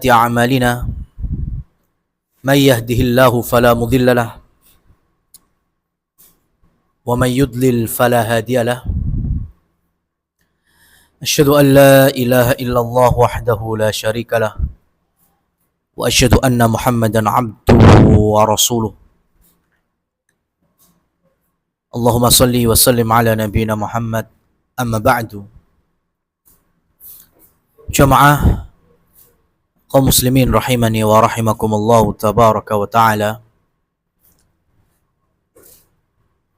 سيئات أعمالنا من يهده الله فلا مضل له ومن يضلل فلا هادي له أشهد أن لا إله إلا الله وحده لا شريك له وأشهد أن محمدا عبده ورسوله اللهم صل وسلم على نبينا محمد أما بعد. Jamaah kaum muslimin rahimani wa rahimakumullah tabaraka wa ta'ala.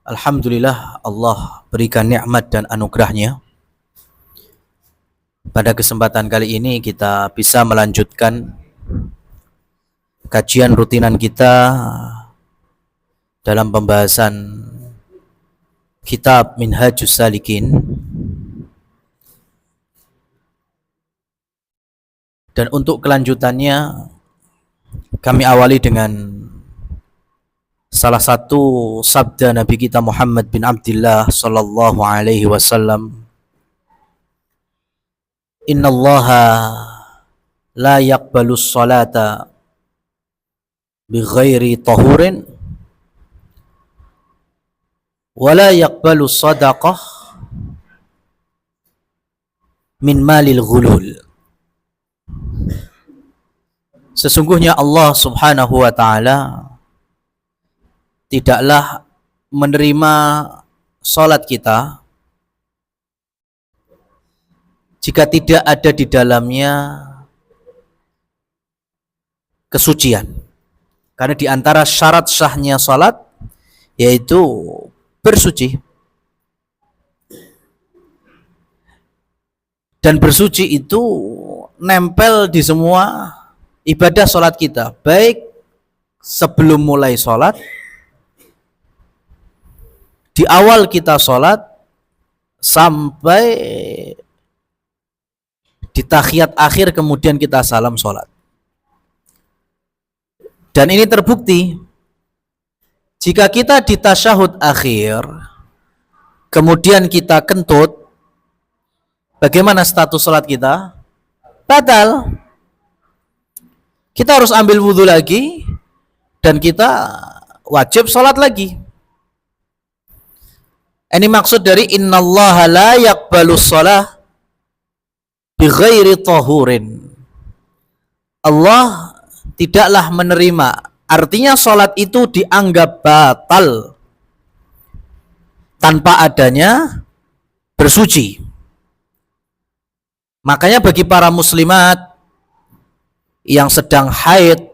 Alhamdulillah, Allah berikan nikmat dan anugerahnya. Pada kesempatan kali ini kita bisa melanjutkan kajian rutinan kita dalam pembahasan kitab Minhajus Salikin. Dan untuk kelanjutannya kami awali dengan salah satu sabda Nabi kita Muhammad bin Abdullah sallallahu alaihi wasallam. Innallaha la yaqbalus salata bighairi tahurin wa la yaqbalus sadaqah min malil ghulul. Sesungguhnya Allah subhanahu wa ta'ala tidaklah menerima salat kita jika tidak ada di dalamnya kesucian. Karena di antara syarat sahnya salat yaitu bersuci. Dan bersuci itu nempel di semua ibadah sholat kita, baik sebelum mulai sholat, di awal kita sholat, sampai di tahiyat akhir kemudian kita salam sholat. Dan ini terbukti jika kita di tasyahud akhir kemudian kita kentut, bagaimana status sholat kita? Batal. Kita harus ambil wudhu lagi dan kita wajib sholat lagi. Ini maksud dari innallaha la yaqbalus shalah bighairi tahurin. Allah tidaklah menerima, artinya sholat itu dianggap batal tanpa adanya bersuci. Makanya bagi para muslimat yang sedang haid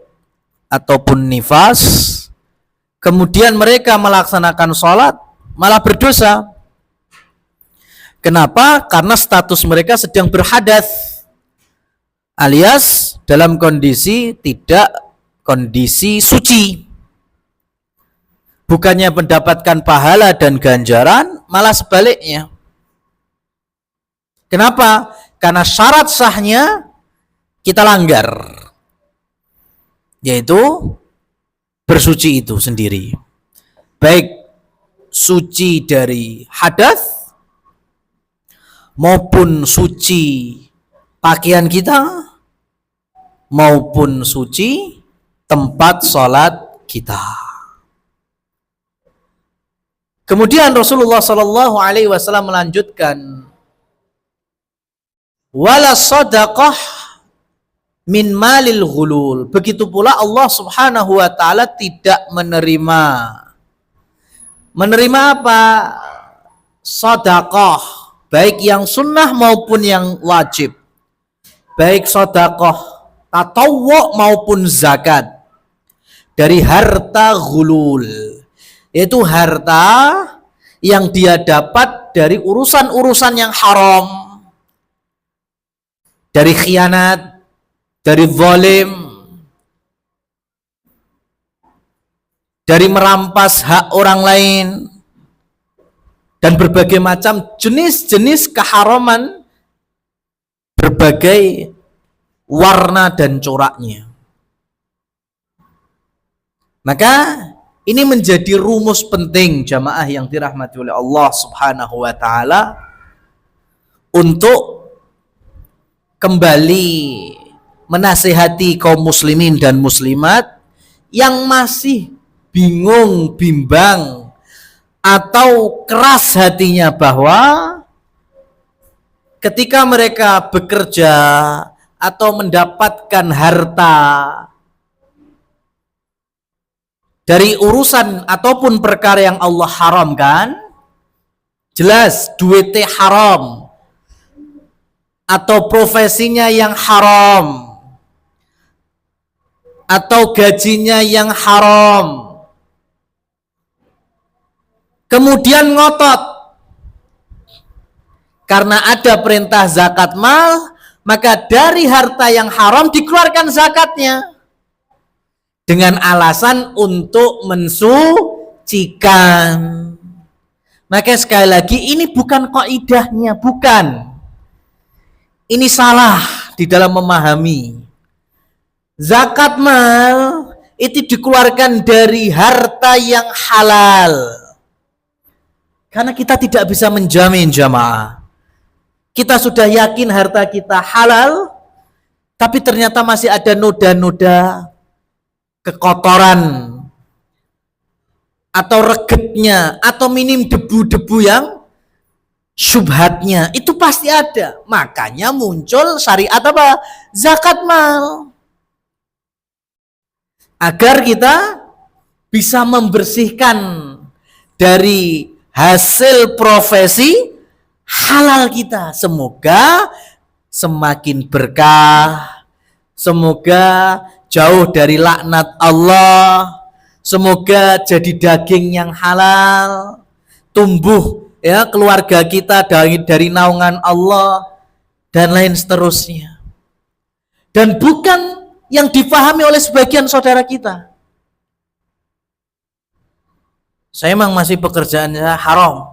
ataupun nifas, kemudian mereka melaksanakan sholat, malah berdosa. Kenapa? Karena status mereka sedang berhadas, alias dalam kondisi tidak kondisi suci. Bukannya mendapatkan pahala dan ganjaran, malah sebaliknya. Kenapa? Karena syarat sahnya kita langgar, yaitu bersuci itu sendiri, baik suci dari hadas maupun suci pakaian kita maupun suci tempat sholat kita. Kemudian Rasulullah Shallallahu Alaihi Wasallam melanjutkan, wala sadaqah min malil ghulul. Begitu pula Allah subhanahu wa ta'ala tidak menerima apa? Sedekah, baik yang sunnah maupun yang wajib, baik sedekah tatawwu maupun zakat, dari harta ghulul, yaitu harta yang dia dapat dari urusan-urusan yang haram, dari khianat, dari zalim, dari merampas hak orang lain, dan berbagai macam jenis-jenis keharaman, berbagai warna dan coraknya. Maka ini menjadi rumus penting jamaah yang dirahmati oleh Allah subhanahu wa ta'ala untuk kembali menasihati kaum muslimin dan muslimat yang masih bingung, bimbang atau keras hatinya bahwa ketika mereka bekerja atau mendapatkan harta dari urusan ataupun perkara yang Allah haramkan, jelas duitnya haram atau profesinya yang haram atau gajinya yang haram, kemudian ngotot karena ada perintah zakat mal, maka dari harta yang haram dikeluarkan zakatnya dengan alasan untuk mensucikan. Maka sekali lagi ini bukan kaidahnya, bukan. Ini salah di dalam memahami. Zakat mal itu dikeluarkan dari harta yang halal. Karena kita tidak bisa menjamin jamaah. Kita sudah yakin harta kita halal, tapi ternyata masih ada noda-noda kekotoran atau regetnya atau minim debu-debu yang syubhatnya, itu pasti ada. Makanya muncul syariat apa? Zakat mal. Agar kita bisa membersihkan dari hasil profesi halal kita. Semoga semakin berkah, semoga jauh dari laknat Allah, semoga jadi daging yang halal, tumbuh ya keluarga kita dari naungan Allah dan lain seterusnya. Dan bukan yang dipahami oleh sebagian saudara kita. Saya memang masih pekerjaannya haram,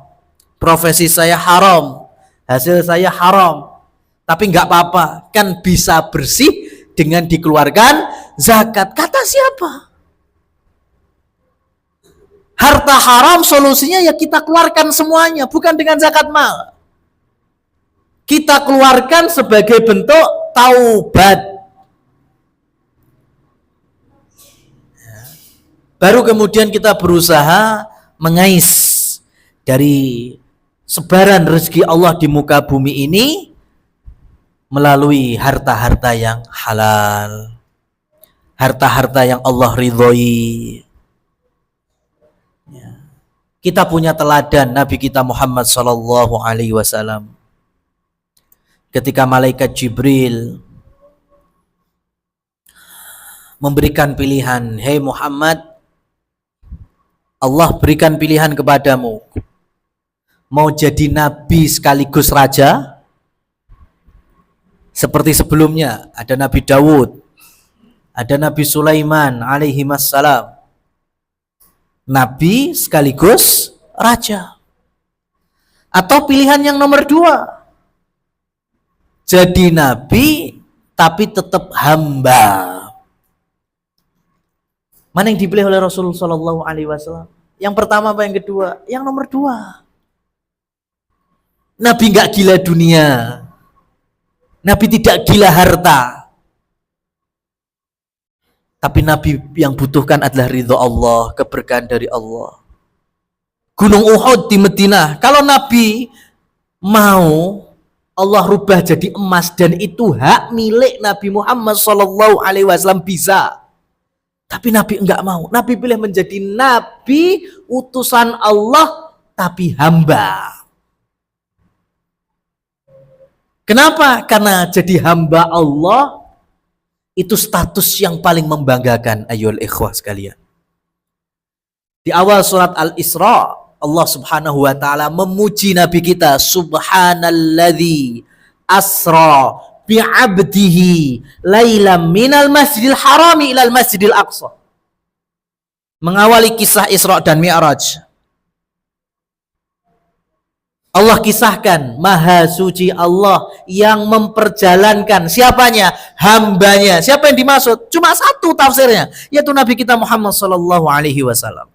profesi saya haram, hasil saya haram, tapi nggak apa-apa, kan bisa bersih dengan dikeluarkan zakat. Kata siapa? Harta haram solusinya ya kita keluarkan semuanya, bukan dengan zakat mal. Kita keluarkan sebagai bentuk taubat. Baru kemudian kita berusaha mengais dari sebaran rezeki Allah di muka bumi ini melalui harta-harta yang halal, harta-harta yang Allah ridhoi. Kita punya teladan Nabi kita Muhammad sallallahu alaihi wasallam. Ketika malaikat Jibril memberikan pilihan, "Hei Muhammad, Allah berikan pilihan kepadamu. Mau jadi nabi sekaligus raja seperti sebelumnya, ada Nabi Dawud, ada Nabi Sulaiman alaihi wassalam, nabi sekaligus raja. Atau pilihan yang nomor 2, jadi nabi tapi tetap hamba." Mana yang dipilih oleh Rasulullah Shallallahu Alaihi Wasallam? Yang pertama apa yang kedua? Yang nomor 2. Nabi nggak gila dunia, Nabi tidak gila harta, tapi Nabi yang butuhkan adalah ridho Allah, keberkahan dari Allah. Gunung Uhud di Madinah, kalau Nabi mau, Allah rubah jadi emas dan itu hak milik Nabi Muhammad Shallallahu Alaihi Wasallam, bisa. Tapi Nabi enggak mau. Nabi pilih menjadi Nabi utusan Allah tapi hamba. Kenapa? Karena jadi hamba Allah itu status yang paling membanggakan, ayyuhal ikhwah sekalian. Di awal surat Al-Isra, Allah Subhanahu wa taala memuji Nabi kita, subhanalladzi asra bi'abdihi lailam minal masjidil harami ilal masjidil aqsa. Mengawali kisah Isra dan Mi'raj, Allah kisahkan maha suci Allah yang memperjalankan, siapanya? Hambanya. Siapa yang dimaksud? Cuma satu tafsirnya, yaitu Nabi kita Muhammad sallallahu alaihi wasallam.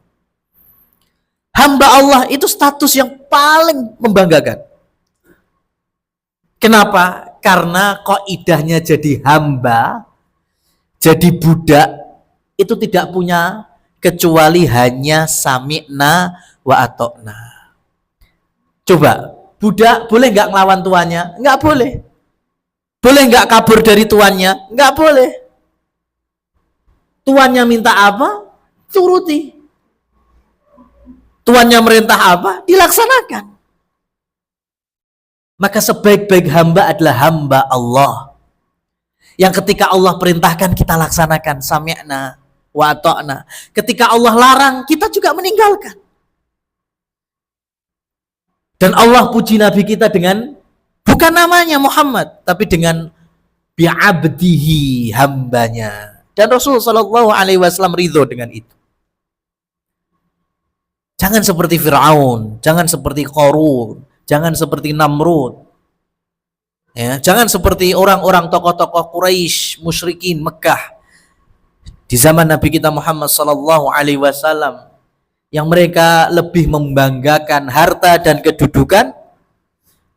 Hamba Allah itu status yang paling membanggakan. Kenapa? Karena kaidahnya jadi hamba jadi budak itu tidak punya kecuali hanya sami'na wa atokna. Coba, budak boleh nggak ngelawan tuannya? Nggak boleh. Boleh nggak kabur dari tuannya? Nggak boleh. Tuannya minta apa? Turuti. Tuannya merintah apa? Dilaksanakan. Maka sebaik-baik hamba adalah hamba Allah. Yang ketika Allah perintahkan kita laksanakan, sami'na wa ata'na. Ketika Allah larang, kita juga meninggalkan. Dan Allah puji Nabi kita dengan bukan namanya Muhammad, tapi dengan bi'abdihi, hambanya. Dan Rasul Shallallahu Alaihi Wasallam ridho dengan itu. Jangan seperti Fir'aun, jangan seperti Qarun, jangan seperti Namrud, ya, jangan seperti orang-orang tokoh-tokoh Quraisy, musyrikin Mekah di zaman Nabi kita Muhammad Sallallahu Alaihi Wasallam, yang mereka lebih membanggakan harta dan kedudukan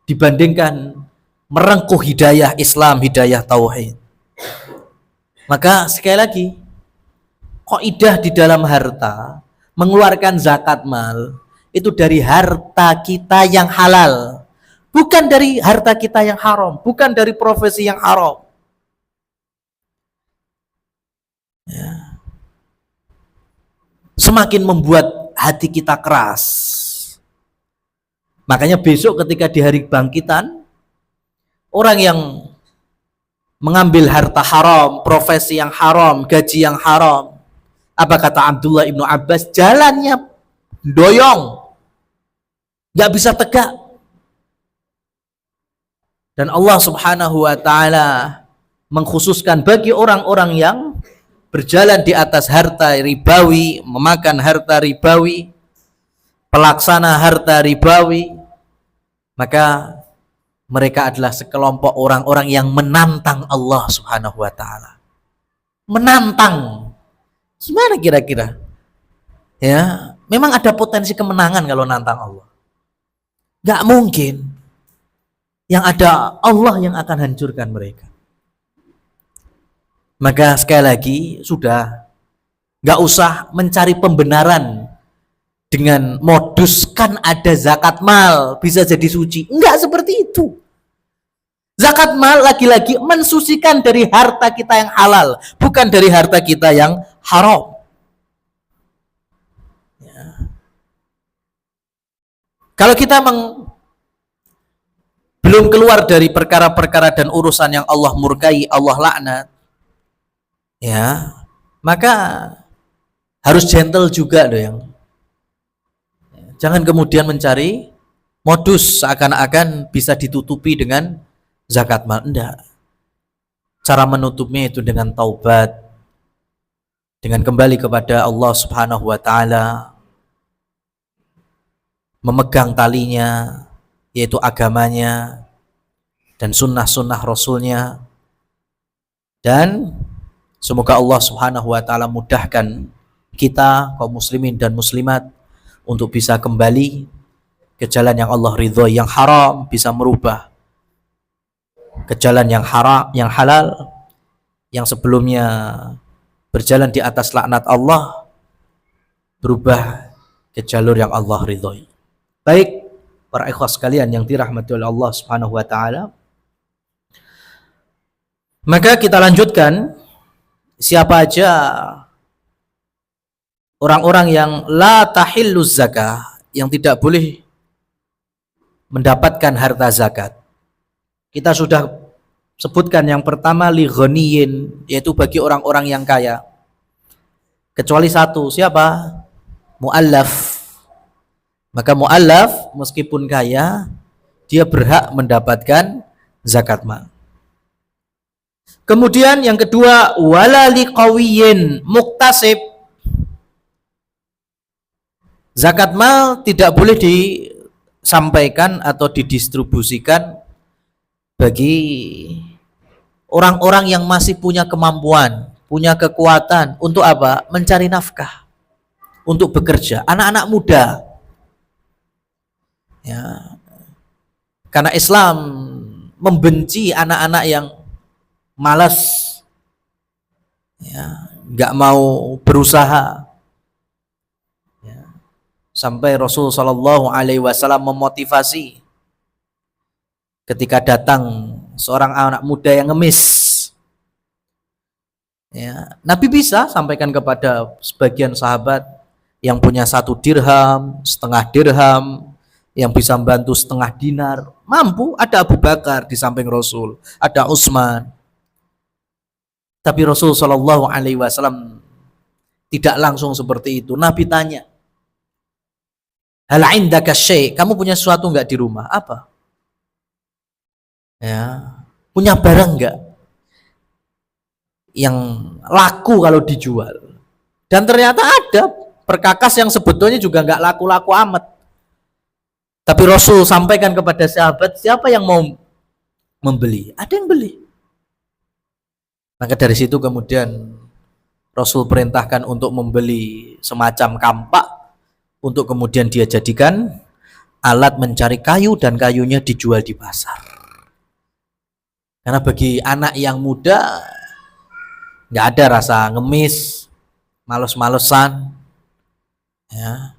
dibandingkan merengkuh hidayah Islam, hidayah tauhid. Maka sekali lagi, kaidah di dalam harta, mengeluarkan zakat mal itu dari harta kita yang halal, bukan dari harta kita yang haram, bukan dari profesi yang haram. Ya. Semakin membuat hati kita keras. Makanya besok ketika di hari bangkitan, orang yang mengambil harta haram, profesi yang haram, gaji yang haram, apa kata Abdullah ibnu Abbas? Jalannya doyong, gak bisa tegak. Dan Allah subhanahu wa ta'ala mengkhususkan bagi orang-orang yang berjalan di atas harta ribawi, memakan harta ribawi, pelaksana harta ribawi, maka mereka adalah sekelompok orang-orang yang menantang Allah subhanahu wa ta'ala. Menantang. Gimana kira-kira? Ya, memang ada potensi kemenangan kalau nantang Allah. Gak mungkin. Yang ada Allah yang akan hancurkan mereka. Maka sekali lagi sudah, gak usah mencari pembenaran dengan modus kan ada zakat mal bisa jadi suci. Enggak seperti itu. Zakat mal lagi-lagi mensucikan dari harta kita yang halal, bukan dari harta kita yang haram. Ya. Kalau kita belum keluar dari perkara-perkara dan urusan yang Allah murkai, Allah laknat, ya, maka harus gentle juga loh yang. Jangan kemudian mencari modus seakan-akan bisa ditutupi dengan zakat mal. Enggak. Cara menutupnya itu dengan taubat, dengan kembali kepada Allah subhanahu wa ta'ala, memegang talinya, yaitu agamanya dan sunnah-sunnah Rasulnya. Dan semoga Allah subhanahu wa ta'ala mudahkan kita kaum muslimin dan muslimat untuk bisa kembali ke jalan yang Allah ridhoi. Yang haram bisa merubah ke jalan yang haram, yang halal, yang sebelumnya berjalan di atas laknat Allah berubah ke jalur yang Allah ridhoi. Baik para ikhwas sekalian yang dirahmati oleh Allah subhanahu wa ta'ala, maka kita lanjutkan. Siapa aja orang-orang yang la tahilluz zakah, yang tidak boleh mendapatkan harta zakat. Kita sudah sebutkan yang pertama li ghaniyin, yaitu bagi orang-orang yang kaya. Kecuali satu, siapa? Mu'allaf. Maka mu'allaf meskipun kaya, dia berhak mendapatkan zakat mal. Kemudian yang kedua, wala liqawiyin muktasib. Zakat mal tidak boleh disampaikan atau didistribusikan bagi orang-orang yang masih punya kemampuan, punya kekuatan untuk apa? Mencari nafkah, untuk bekerja. Anak-anak muda. Ya. Karena Islam membenci anak-anak yang malas, ya, nggak mau berusaha, ya. Sampai Rasul Shallallahu Alaihi Wasallam memotivasi ketika datang seorang anak muda yang ngemis, ya, Nabi bisa sampaikan kepada sebagian sahabat yang punya 1 dirham, setengah dirham, yang bisa membantu setengah dinar, mampu. Ada Abu Bakar di samping Rasul, ada Utsman. Tapi Rasul Shallallahu Alaihi Wasallam tidak langsung seperti itu. Nabi tanya, hal indaka syai', kamu punya sesuatu nggak di rumah? Apa? Ya, punya barang nggak yang laku kalau dijual? Dan ternyata ada perkakas yang sebetulnya juga nggak laku-laku amat. Tapi Rasul sampaikan kepada sahabat, siapa yang mau membeli? Ada yang beli. Maka dari situ kemudian Rasul perintahkan untuk membeli semacam kampak untuk kemudian dia jadikan alat mencari kayu dan kayunya dijual di pasar. Karena bagi anak yang muda nggak ada rasa ngemis, males-malesan, ya.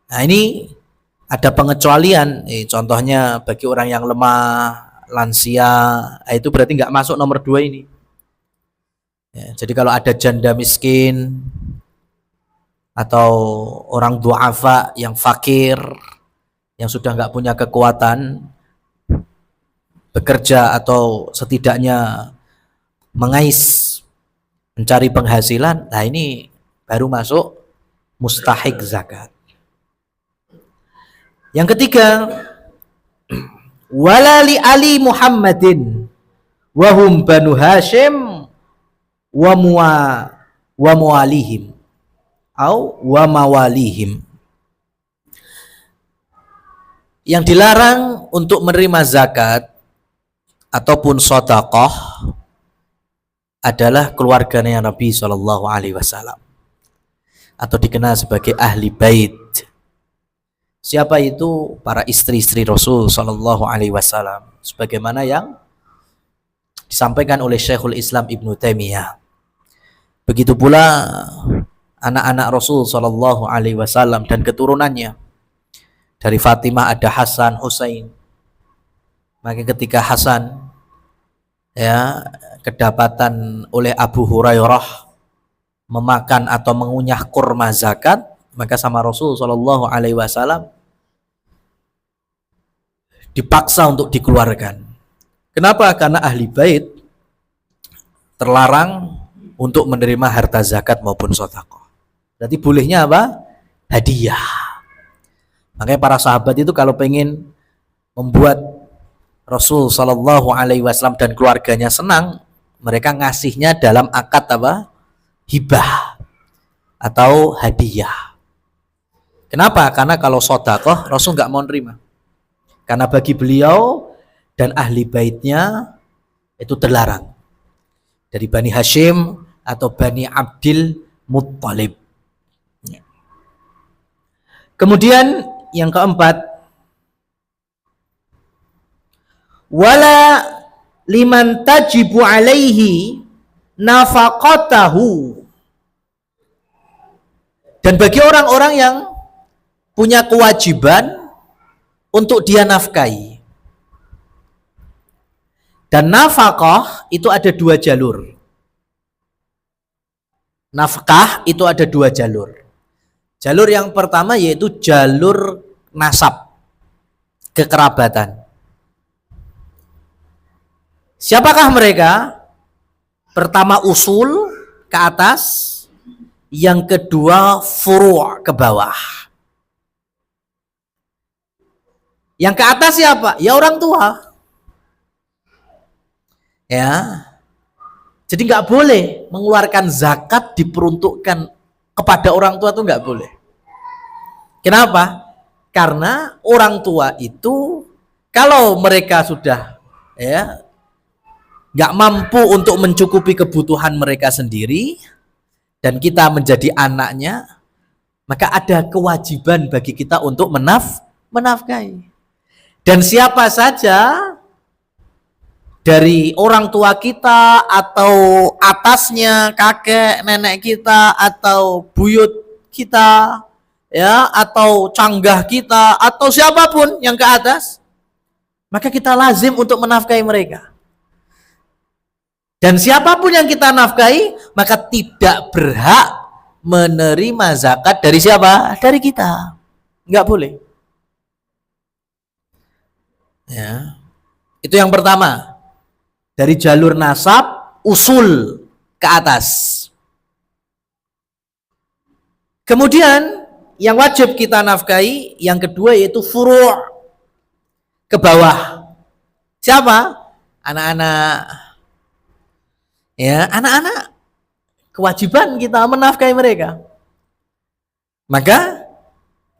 Nah ini ada pengecualian, contohnya bagi orang yang lemah, lansia, itu berarti nggak masuk nomor 2 ini. Ya, jadi kalau ada janda miskin atau orang duafa yang fakir, yang sudah nggak punya kekuatan bekerja atau setidaknya mengais mencari penghasilan, nah ini baru masuk mustahik zakat. Yang ketiga, walali ali Muhammadin wahum banu Hashim wa muwalihim au wa mawalihim. Yang dilarang untuk menerima zakat ataupun sedekah adalah keluarganya Nabi Shallallahu Alaihi Wasallam atau dikenal sebagai ahli bait. Siapa itu? Para istri-istri Rasul Shallallahu Alaihi Wasallam, sebagaimana yang disampaikan oleh Syekhul Islam Ibnu Taimiyah. Begitu pula anak-anak Rasul Shallallahu Alaihi Wasallam dan keturunannya. Dari Fatimah ada Hasan, Husain. Maka ketika Hasan ya kedapatan oleh Abu Hurairah memakan atau mengunyah kurma zakat, maka sama Rasul Shallallahu Alaihi Wasallam dipaksa untuk dikeluarkan. Kenapa? Karena ahli bait terlarang untuk menerima harta zakat maupun sedekah. Berarti bolehnya apa? Hadiah. Makanya para sahabat itu kalau pengen membuat Rasul Shallallahu Alaihi Wasallam dan keluarganya senang, mereka ngasihnya dalam akad apa? Hibah atau hadiah. Kenapa? Karena kalau sedekah Rasul nggak mau nerima. Karena bagi beliau dan ahli baitnya itu terlarang. Dari Bani Hashim atau Bani Abdil Muttalib. Kemudian yang keempat, wala liman tajibu alaihi nafaqatahu. Dan bagi orang-orang yang punya kewajiban untuk dia nafkahi. Dan nafkah itu ada 2 jalur. Nafkah itu ada 2 jalur. Jalur yang pertama yaitu jalur nasab, kekerabatan. Siapakah mereka? Pertama usul ke atas, yang kedua furu' ke bawah. Yang ke atas siapa? Ya orang tua. Ya. Jadi nggak boleh mengeluarkan zakat diperuntukkan kepada orang tua, itu nggak boleh. Kenapa? Karena orang tua itu kalau mereka sudah ya nggak mampu untuk mencukupi kebutuhan mereka sendiri dan kita menjadi anaknya, maka ada kewajiban bagi kita untuk menafkahi. Dan siapa saja dari orang tua kita atau atasnya kakek nenek kita atau buyut kita, ya, atau canggah kita atau siapapun yang ke atas, maka kita lazim untuk menafkahi mereka. Dan siapapun yang kita nafkahi, maka tidak berhak menerima zakat dari siapa? Dari kita. Enggak boleh. Ya. Itu yang pertama. Dari jalur nasab, usul ke atas. Kemudian yang wajib kita nafkahi, yang kedua yaitu furu' ke bawah. Siapa? Anak-anak. Ya, anak-anak kewajiban kita menafkahi mereka. Maka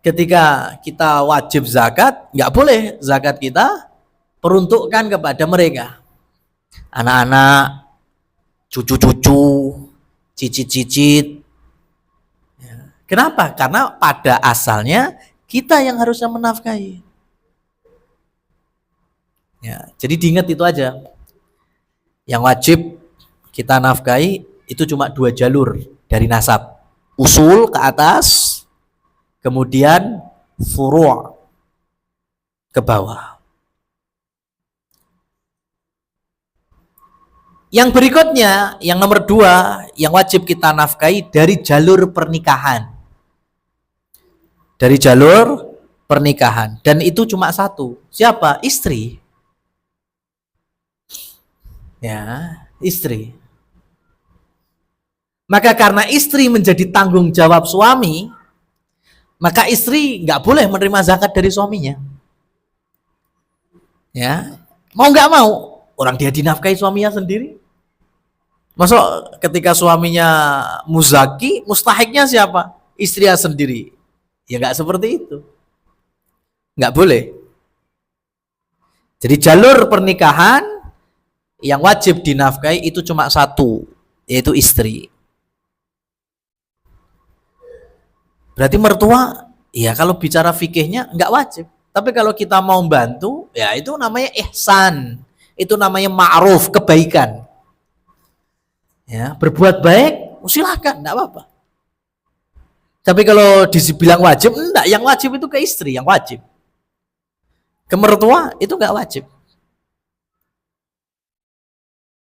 ketika kita wajib zakat, nggak boleh zakat kita peruntukkan kepada mereka. Anak-anak, cucu-cucu, cicit-cicit. Kenapa? Karena pada asalnya kita yang harusnya menafkahi. Ya, jadi diingat itu aja. Yang wajib kita nafkahi itu cuma 2 jalur dari nasab. Usul ke atas, kemudian furu' ke bawah. Yang berikutnya, yang nomor 2, yang wajib kita nafkahi dari jalur pernikahan. Dari jalur pernikahan. Dan itu cuma 1. Siapa? Istri. Ya, istri. Maka karena istri menjadi tanggung jawab suami, maka istri nggak boleh menerima zakat dari suaminya. Ya, mau nggak mau, orang dia dinafkahi suaminya sendiri. Masuk ketika suaminya muzaki, mustahiknya siapa? Istrinya sendiri. Ya nggak seperti itu. Nggak boleh. Jadi jalur pernikahan yang wajib dinafkahi itu cuma 1, yaitu istri. Berarti mertua, ya kalau bicara fikihnya nggak wajib. Tapi kalau kita mau bantu, ya itu namanya ihsan. Itu namanya ma'ruf, kebaikan. Ya, berbuat baik, silakan, nggak apa-apa. Tapi kalau dibilang wajib, enggak. Yang wajib itu ke istri, yang wajib. Ke mertua, itu nggak wajib.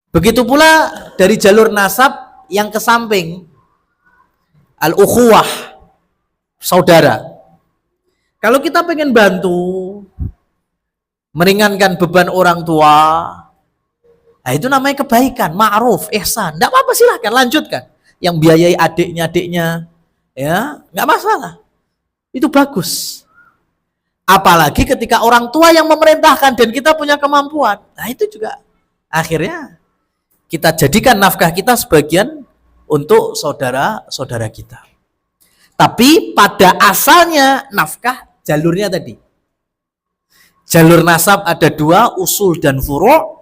Begitu pula dari jalur nasab yang ke samping. Al-ukhuwah, saudara. Kalau kita pengen bantu meringankan beban orang tua, nah itu namanya kebaikan, ma'ruf, ihsan. Enggak apa-apa, silahkan lanjutkan. Yang biayai adiknya, ya nggak masalah. Itu bagus. Apalagi ketika orang tua yang memerintahkan dan kita punya kemampuan. Nah itu juga akhirnya kita jadikan nafkah kita sebagian untuk saudara-saudara kita. Tapi pada asalnya nafkah jalurnya tadi. Jalur nasab ada 2, usul dan furu'.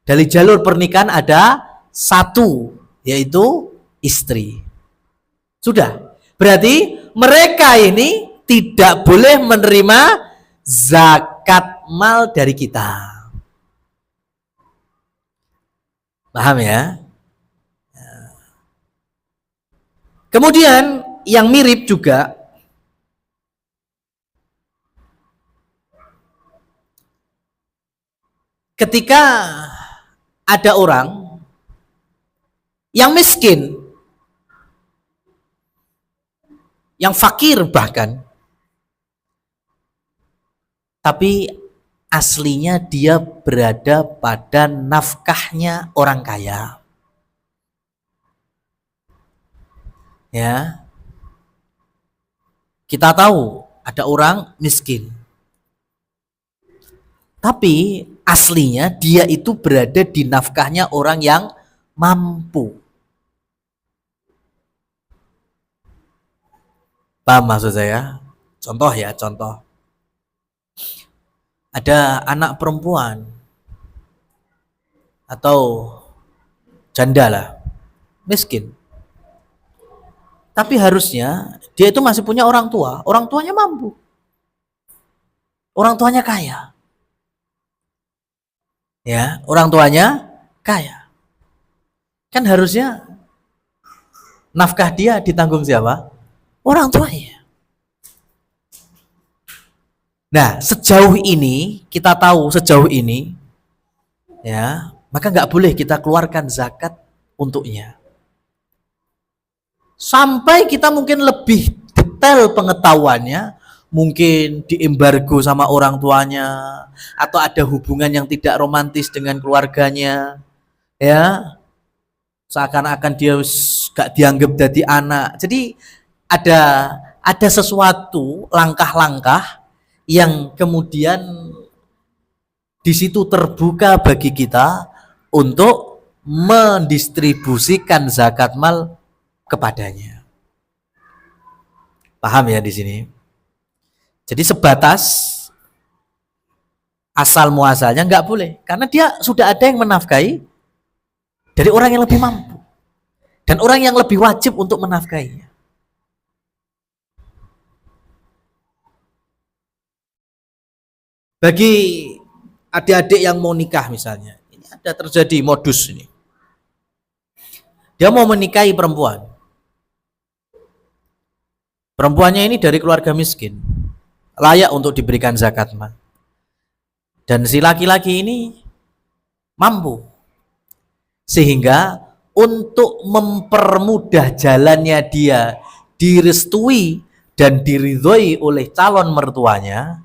Dari jalur pernikahan ada 1, yaitu istri. Sudah. Berarti mereka ini tidak boleh menerima zakat mal dari kita. Paham ya? Kemudian yang mirip juga, ketika ada orang yang miskin, yang fakir bahkan, tapi aslinya dia berada pada nafkahnya orang kaya. Ya. Kita tahu ada orang miskin. Tapi aslinya dia itu berada di nafkahnya orang yang mampu. Paham maksud saya? Contoh ya, contoh. Ada anak perempuan atau janda lah, miskin. Tapi harusnya dia itu masih punya orang tua. Orang tuanya mampu. Orang tuanya kaya. Ya, orang tuanya kaya. Kan harusnya nafkah dia ditanggung siapa? Orang tuanya. Nah, sejauh ini kita tahu sejauh ini, ya, maka nggak boleh kita keluarkan zakat untuknya. Sampai kita mungkin lebih detail pengetahuannya, mungkin diembargo sama orang tuanya, atau ada hubungan yang tidak romantis dengan keluarganya, ya, seakan-akan dia gak dianggap jadi anak. Jadi ada sesuatu langkah-langkah yang kemudian di situ terbuka bagi kita untuk mendistribusikan zakat mal kepadanya. Paham ya di sini? Jadi sebatas asal muasalnya nggak boleh, karena dia sudah ada yang menafkahi dari orang yang lebih mampu dan orang yang lebih wajib untuk menafkahinya. Bagi adik-adik yang mau nikah misalnya, ini ada terjadi modus ini. Dia mau menikahi perempuan. Perempuannya ini dari keluarga miskin, layak untuk diberikan zakat mal. Dan si laki-laki ini mampu. Sehingga untuk mempermudah jalannya dia direstui dan diridhoi oleh calon mertuanya,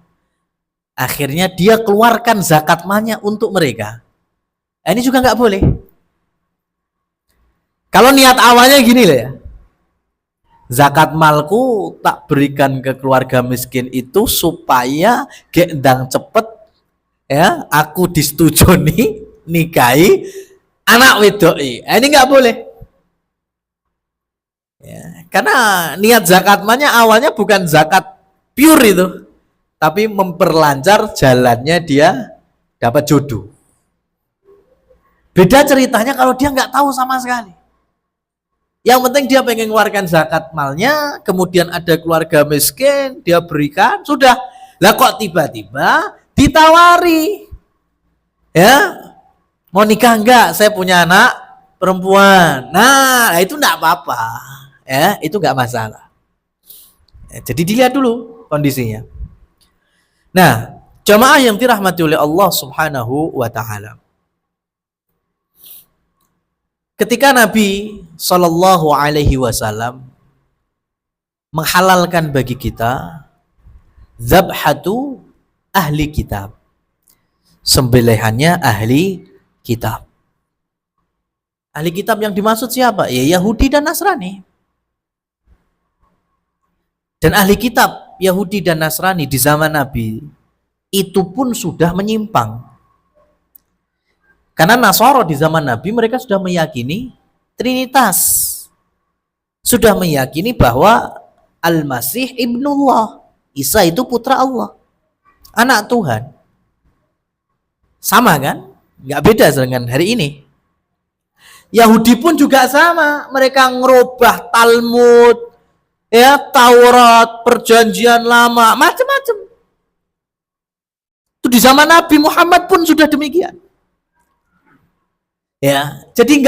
akhirnya dia keluarkan zakat malnya untuk mereka. Ini juga nggak boleh. Kalau niat awalnya gini loh ya, zakat malku tak berikan ke keluarga miskin itu supaya gendang cepet, ya, aku disetujoni nikahi anak wedoi. Ini nggak boleh. Ya, karena niat zakat malnya awalnya bukan zakat pure itu, tapi memperlancar jalannya dia dapat jodoh. Beda ceritanya kalau dia nggak tahu sama sekali. Yang penting dia pengen mengeluarkan zakat malnya, kemudian ada keluarga miskin, dia berikan, sudah. Lah kok tiba-tiba ditawari, ya, mau nikah enggak? Saya punya anak perempuan. Nah, itu enggak apa-apa, ya, itu enggak masalah. Ya, jadi dilihat dulu kondisinya. Nah, jamaah yang dirahmati oleh Allah Subhanahu wa taala. Ketika Nabi Shallallahu Alaihi Wasallam menghalalkan bagi kita zabhatu ahli kitab, sembelihannya ahli kitab. Ahli kitab yang dimaksud siapa? Ya Yahudi dan Nasrani. Dan ahli kitab Yahudi dan Nasrani di zaman Nabi itu pun sudah menyimpang. Karena Nasara di zaman Nabi mereka sudah meyakini Trinitas. Sudah meyakini bahwa Al-Masih Ibnullah. Isa itu putra Allah. Anak Tuhan. Sama kan? Nggak beda dengan hari ini. Yahudi pun juga sama. Mereka ngerubah Talmud, ya, Taurat, Perjanjian Lama, macam-macam. Itu di zaman Nabi Muhammad pun sudah demikian. Ya, jadi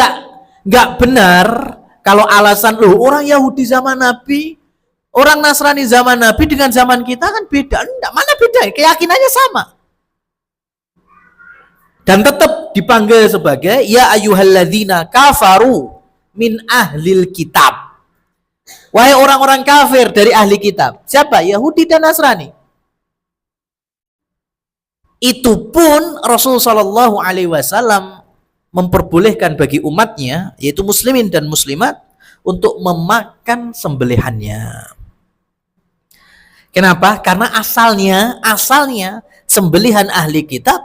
nggak benar kalau alasan loh orang Yahudi zaman Nabi, orang Nasrani zaman Nabi dengan zaman kita kan beda. Enggak, mana beda? Keyakinannya sama. Dan tetap dipanggil sebagai ya ayyuhalladzina kafaru min ahlil kitab. Wahai orang-orang kafir dari ahli kitab. Siapa? Yahudi dan Nasrani. Itu pun Rasulullah Shallallahu Alaihi Wasallam memperbolehkan bagi umatnya, yaitu muslimin dan muslimat, untuk memakan sembelihannya. Kenapa? Karena asalnya sembelihan ahli kitab,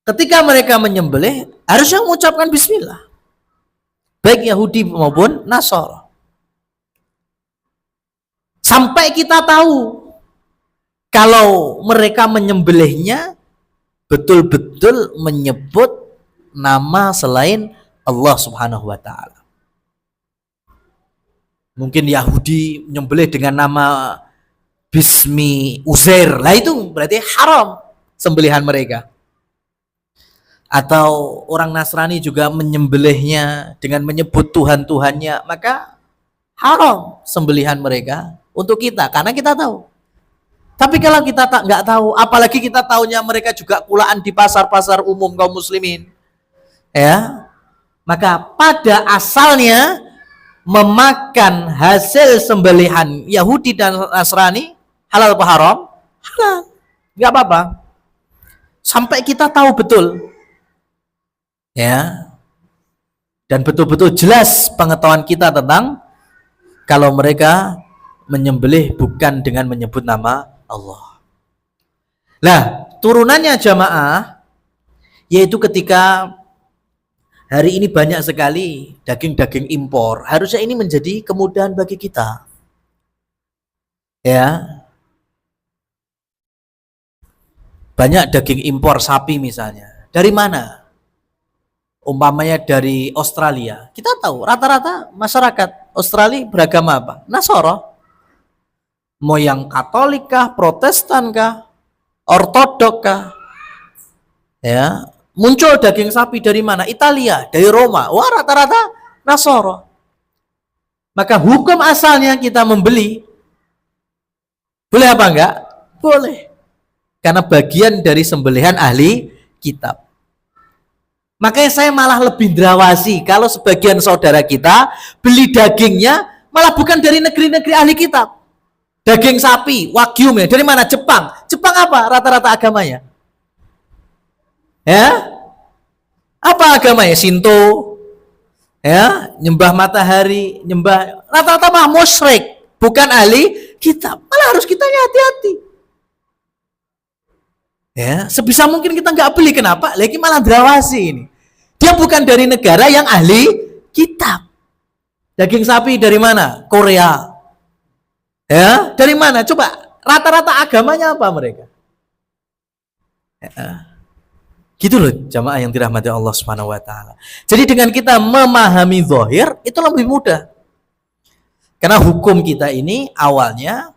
ketika mereka menyembelih harusnya mengucapkan bismillah, baik Yahudi maupun Nasara. Sampai kita tahu kalau mereka menyembelihnya betul-betul menyebut nama selain Allah Subhanahu wa taala. Mungkin Yahudi menyembelih dengan nama Bismi Uzair. Lah itu berarti haram sembelihan mereka. atau orang Nasrani juga menyembelihnya dengan menyebut Tuhan-Tuhannya, maka haram sembelihan mereka untuk kita karena kita tahu. Tapi kalau kita nggak tahu, apalagi kita tahunya mereka juga kulaan di pasar-pasar umum kaum muslimin, ya, maka pada asalnya memakan hasil sembelihan Yahudi dan Nasrani halal apa haram? Halal, nggak apa-apa. Sampai kita tahu betul, ya, dan betul-betul jelas pengetahuan kita tentang kalau mereka menyembelih bukan dengan menyebut nama Allah. Nah, turunannya jamaah yaitu ketika hari ini banyak sekali daging-daging impor. Harusnya ini menjadi kemudahan bagi kita. Ya. Banyak daging impor sapi misalnya. Dari mana? Umpamanya dari Australia. Kita tahu rata-rata masyarakat Australia beragama apa? Nasoro. Mau yang Katolik kah, Protestan kah, Ortodok kah? Ya, muncul daging sapi dari mana? Italia, dari Roma. Wah, rata-rata Nasoro. Maka hukum asalnya kita membeli, boleh apa enggak? Boleh. Karena bagian dari sembelihan ahli kitab. Makanya saya malah lebih drawasi kalau sebagian saudara kita beli dagingnya malah bukan dari negeri-negeri ahli kitab. Daging sapi, wagyu, dari mana? Jepang. Jepang apa rata-rata agamanya? Ya? Apa agamanya? Shinto. Ya, nyembah matahari, nyembah rata-rata mah musyrik, bukan ahli kitab. Malah harus kita hati-hati. Ya, sebisa mungkin kita nggak beli. Kenapa? Lagi malah drawasi ini. Dia bukan dari negara yang ahli kitab. Daging sapi dari mana? Korea. Ya, dari mana? Coba rata-rata agamanya apa mereka? Ya. Gitu loh jamaah yang dirahmati Allah Subhanahu wa taala. Jadi dengan kita memahami zahir itu lebih mudah. Karena hukum kita ini awalnya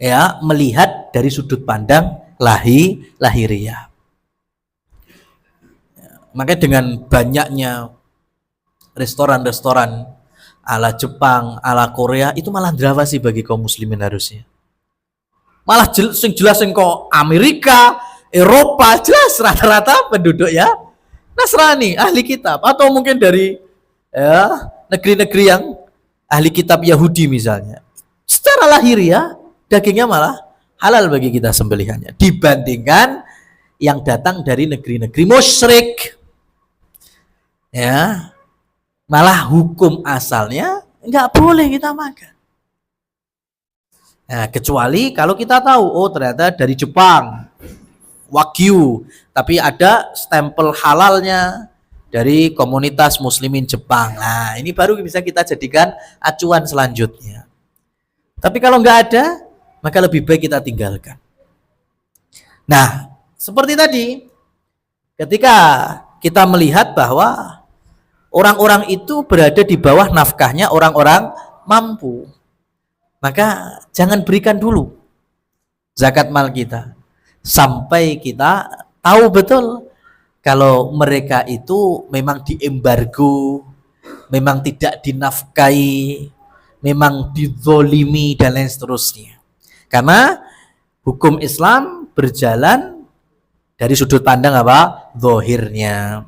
ya melihat dari sudut pandang lahiriah. Makanya dengan banyaknya restoran-restoran ala Jepang, ala Korea itu malah drawasi bagi kaum muslimin harusnya. Malah jelas kok Amerika, Eropa jelas rata-rata penduduk ya Nasrani, ahli kitab, atau mungkin dari ya negeri-negeri yang ahli kitab Yahudi misalnya. Secara lahiriah dagingnya malah halal bagi kita sembelihannya dibandingkan yang datang dari negeri-negeri musyrik. Ya. Malah hukum asalnya nggak boleh kita makan. Nah, kecuali kalau kita tahu, oh ternyata dari Jepang, wagyu, tapi ada stempel halalnya dari komunitas muslimin Jepang. Nah, ini baru bisa kita jadikan acuan selanjutnya. Tapi kalau nggak ada, maka lebih baik kita tinggalkan. Nah, seperti tadi, ketika kita melihat bahwa orang-orang itu berada di bawah nafkahnya orang-orang mampu, maka jangan berikan dulu zakat mal kita sampai kita tahu betul kalau mereka itu memang diembargo, memang tidak dinafkahi, memang dizolimi dan lain seterusnya. Karena hukum Islam berjalan dari sudut pandang apa? Zahirnya.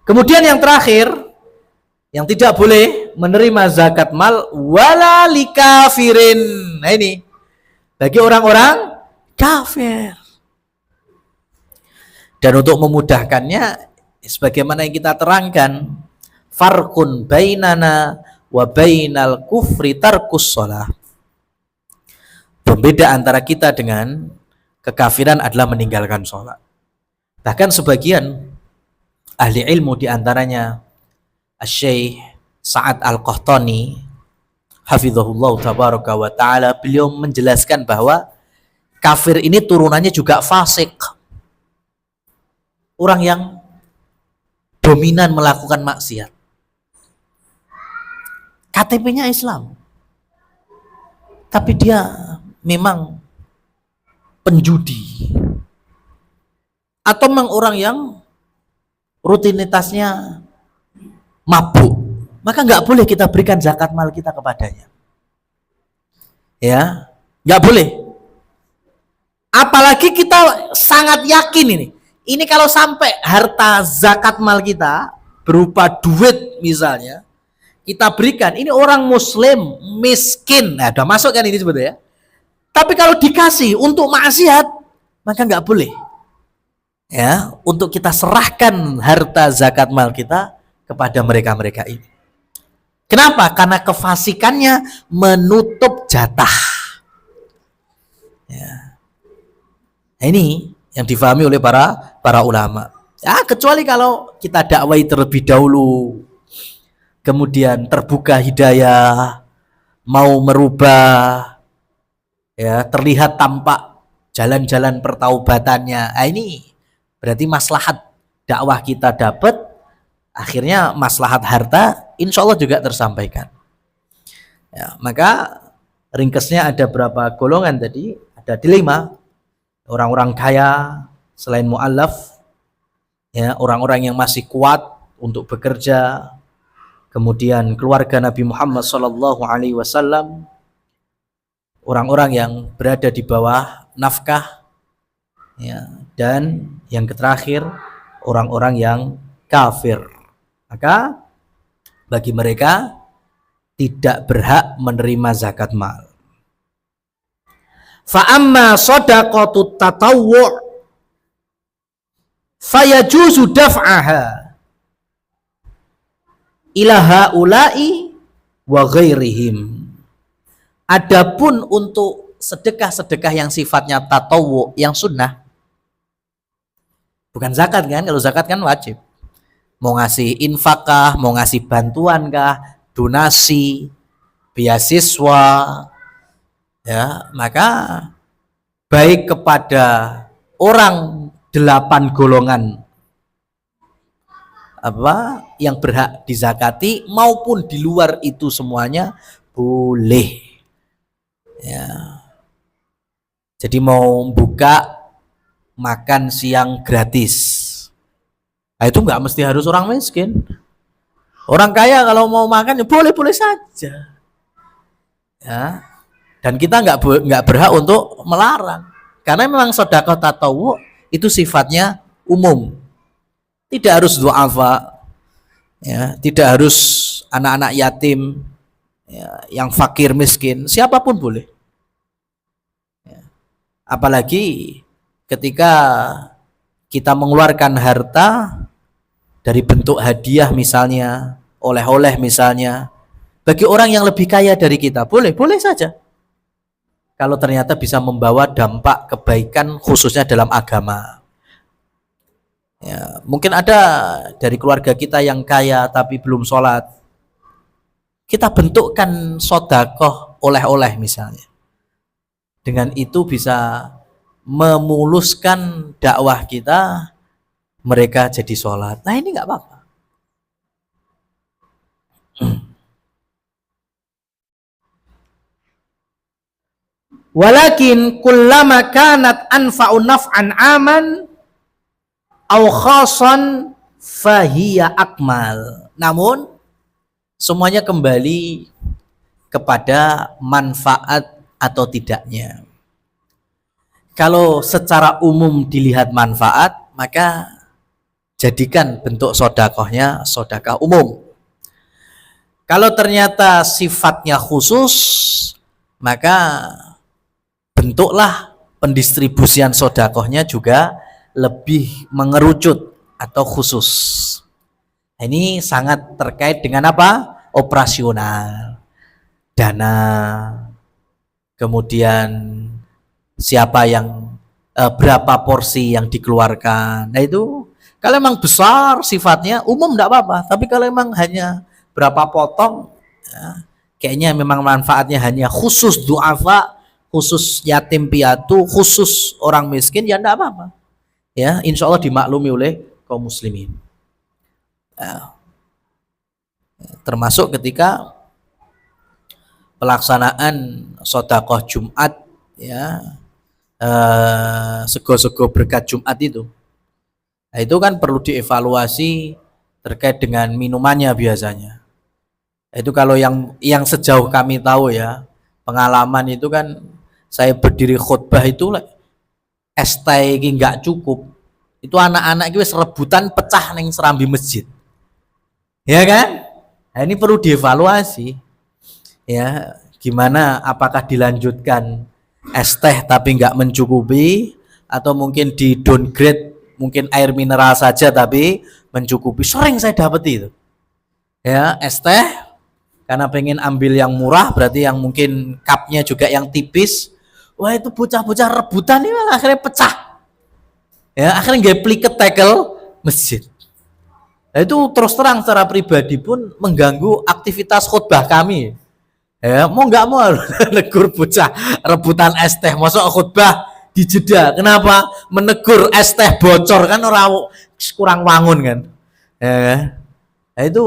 Kemudian yang terakhir, yang tidak boleh menerima zakat mal wala likafirin. Nah ini bagi orang-orang kafir. Dan untuk memudahkannya, sebagaimana yang kita terangkan, farqun bainana wa bainal kufri tarkus shalah. Pembeda antara kita dengan kekafiran adalah meninggalkan sholat. Bahkan sebagian ahli ilmu diantaranya Asy-Syaikh Sa'ad Al-Qahtani hafizahullah tabaraka wa ta'ala, beliau menjelaskan bahwa kafir ini turunannya juga fasik, orang yang dominan melakukan maksiat. KTP-nya Islam, tapi dia memang penjudi atau memang orang yang rutinitasnya mabuk, maka nggak boleh kita berikan zakat mal kita kepadanya. Ya, nggak boleh. Apalagi kita sangat yakin ini kalau sampai harta zakat mal kita berupa duit misalnya, kita berikan, ini orang muslim miskin, nah udah masuk kan ini sebetulnya. Tapi kalau dikasih untuk maksiat, maka nggak boleh. Ya, untuk kita serahkan harta zakat mal kita kepada mereka-mereka ini. Kenapa? Karena kefasikannya menutup jatah. Ya. Nah, ini yang difahami oleh para ulama. Ya, kecuali kalau kita dakwai terlebih dahulu, kemudian terbuka hidayah, mau merubah, ya terlihat tampak jalan-jalan pertaubatannya. Nah, ini berarti maslahat dakwah kita dapat, akhirnya maslahat harta insya Allah juga tersampaikan. Ya, maka ringkasnya ada berapa golongan tadi? Ada 5. Orang-orang kaya selain mu'allaf, ya, orang-orang yang masih kuat untuk bekerja, kemudian keluarga Nabi Muhammad SAW, orang-orang yang berada di bawah nafkah, ya, dan yang terakhir orang-orang yang kafir. Maka bagi mereka tidak berhak menerima zakat mal. Fa amma shadaqatut tatawwu' fayajuzu daf'aha ila haula'i wa ghairihim. Adapun untuk sedekah-sedekah yang sifatnya tatawwu, yang sunnah, bukan zakat kan? Kalau zakat kan wajib. Mau ngasih infakah, mau ngasih bantuan kah, donasi, beasiswa, ya, maka baik kepada orang 8 golongan yang berhak dizakati maupun di luar itu semuanya boleh. Ya. Jadi mau buka makan siang gratis, nah, itu nggak mesti harus orang miskin. Orang kaya kalau mau makan ya boleh-boleh saja. Ya. Dan kita nggak berhak untuk melarang, karena memang sedekah tatawwu itu sifatnya umum, tidak harus du'afa, ya, tidak harus anak-anak yatim, ya, yang fakir miskin, siapapun boleh. Ya. Apalagi ketika kita mengeluarkan harta dari bentuk hadiah misalnya, oleh-oleh misalnya, bagi orang yang lebih kaya dari kita, boleh saja. Kalau ternyata bisa membawa dampak kebaikan khususnya dalam agama. Ya, mungkin ada dari keluarga kita yang kaya tapi belum sholat, kita bentukkan sedekah oleh-oleh misalnya. Dengan itu bisa memuluskan dakwah kita, mereka jadi sholat. Nah, ini nggak apa-apa. Walakin kullama kanat anfa'u naf'an aman aw khasan fahiya akmal. Namun semuanya kembali kepada manfaat atau tidaknya. Kalau secara umum dilihat manfaat, maka jadikan bentuk sedekahnya sedekah umum. Kalau ternyata sifatnya khusus, maka bentuklah pendistribusian sedekahnya juga lebih mengerucut atau khusus. Ini sangat terkait dengan apa? Operasional, dana, kemudian siapa yang berapa porsi yang dikeluarkan. Nah itu kalau memang besar sifatnya umum tidak apa-apa, tapi kalau memang hanya berapa potong, ya, kayaknya memang manfaatnya hanya khusus du'afa, khusus yatim piatu, khusus orang miskin, ya tidak apa-apa. Ya, insya Allah dimaklumi oleh kaum muslimin. Ya. Termasuk ketika pelaksanaan sedekah Jumat, ya, sego-sego berkat Jumat itu, Nah, itu kan perlu dievaluasi terkait dengan minumannya biasanya. Itu kalau yang sejauh kami tahu ya, pengalaman itu kan saya berdiri khutbah itu es teh iki nggak cukup. Itu anak-anak itu rebutan pecah neng serambi masjid. Ya kan? Nah, ini perlu dievaluasi. Ya, gimana apakah dilanjutkan es teh tapi nggak mencukupi atau mungkin di downgrade mungkin air mineral saja tapi mencukupi. Sering saya dapat itu. Ya, es teh karena pengen ambil yang murah berarti yang mungkin cupnya juga yang tipis. Wah, itu bocah-bocah rebutan ini malah akhirnya pecah. Ya, akhirnya nggak pliket tackle masjid. Nah, itu terus terang secara pribadi pun mengganggu aktivitas khutbah kami. Ya, mau nggak mau harus negur bocah rebutan es teh. Masuk khutbah dijeda. Kenapa? Menegur es teh bocor kan orang kurang wangun kan. Ya, nah, itu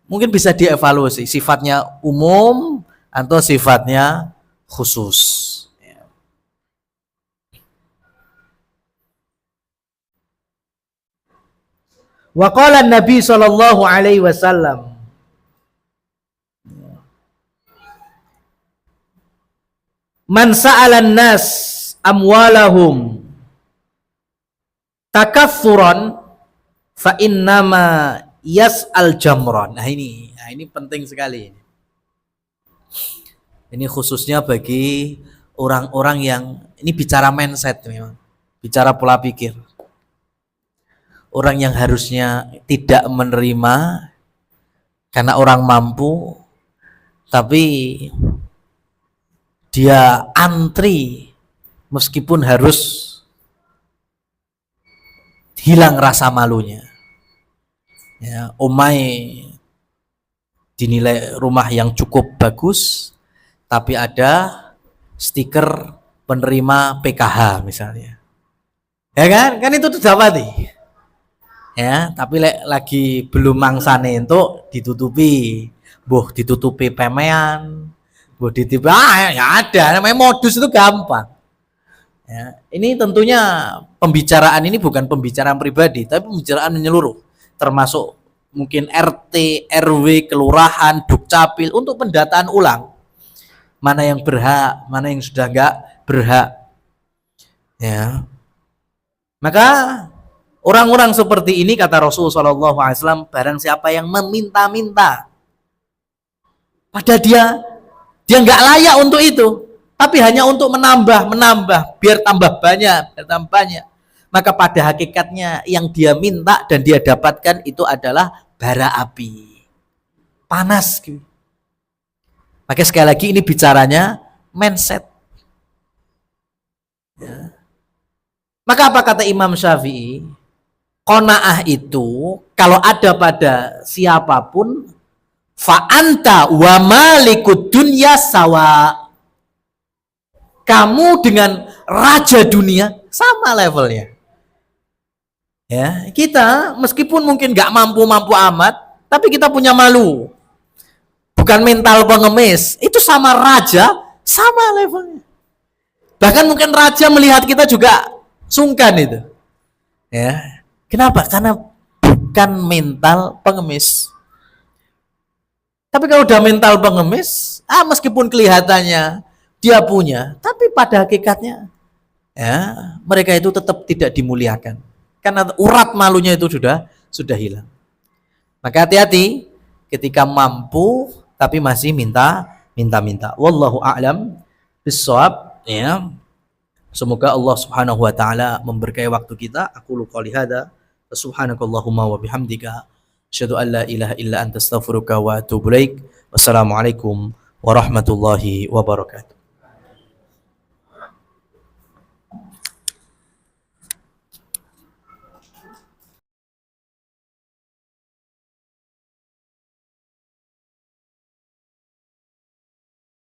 mungkin bisa dievaluasi sifatnya umum atau sifatnya khusus. Wa qala Nabi sallallahu alaihi wasallam, man sa'alan nas amwalahum takatsuran fa innama yas'al jamran. Nah ini penting sekali. Ini khususnya bagi orang-orang yang ini bicara mindset memang. Bicara pola pikir. Orang yang harusnya tidak menerima karena orang mampu tapi dia antri meskipun harus hilang rasa malunya. Ya, omai dinilai rumah yang cukup bagus tapi ada stiker penerima PKH misalnya. Ya kan? Kan itu didapati. Ya, tapi lagi belum mangsane untuk ditutupi. Ditutupi pemean, ditutupi ya ada, namanya modus itu gampang. Ya, ini tentunya pembicaraan ini bukan pembicaraan pribadi, tapi pembicaraan menyeluruh, termasuk mungkin RT, RW, kelurahan, Dukcapil untuk pendataan ulang. Mana yang berhak, mana yang sudah enggak berhak. Ya. Maka orang-orang seperti ini kata Rasulullah SAW, barang siapa yang meminta-minta pada dia nggak layak untuk itu, tapi hanya untuk menambah, biar tambah banyak, maka pada hakikatnya yang dia minta dan dia dapatkan itu adalah bara api, panas. Maka sekali lagi ini bicaranya mindset. Ya. Maka apa kata Imam Syafi'i? Qanaah itu kalau ada pada siapapun, fa anta wa malikud dunya sawa. Kamu dengan raja dunia sama levelnya. Ya, kita meskipun mungkin nggak mampu amat, tapi kita punya malu. Bukan mental pengemis, itu sama raja sama levelnya. Bahkan mungkin raja melihat kita juga sungkan itu. Ya. Kenapa? Karena bukan mental pengemis. Tapi kalau udah mental pengemis, meskipun kelihatannya dia punya, tapi pada hakikatnya ya, mereka itu tetap tidak dimuliakan. Karena urat malunya itu sudah hilang. Maka hati-hati ketika mampu tapi masih minta. Wallahu a'lam bissawab, ya. Semoga Allah Subhanahu wa taala memberkahi waktu kita. Aku qouli hada, subhanakallahumma wa bihamdika, asyhadu an la ilaha illa anta astaghfiruka wa atubu ilaik. Wassalamualaikum warahmatullahi wabarakatuh.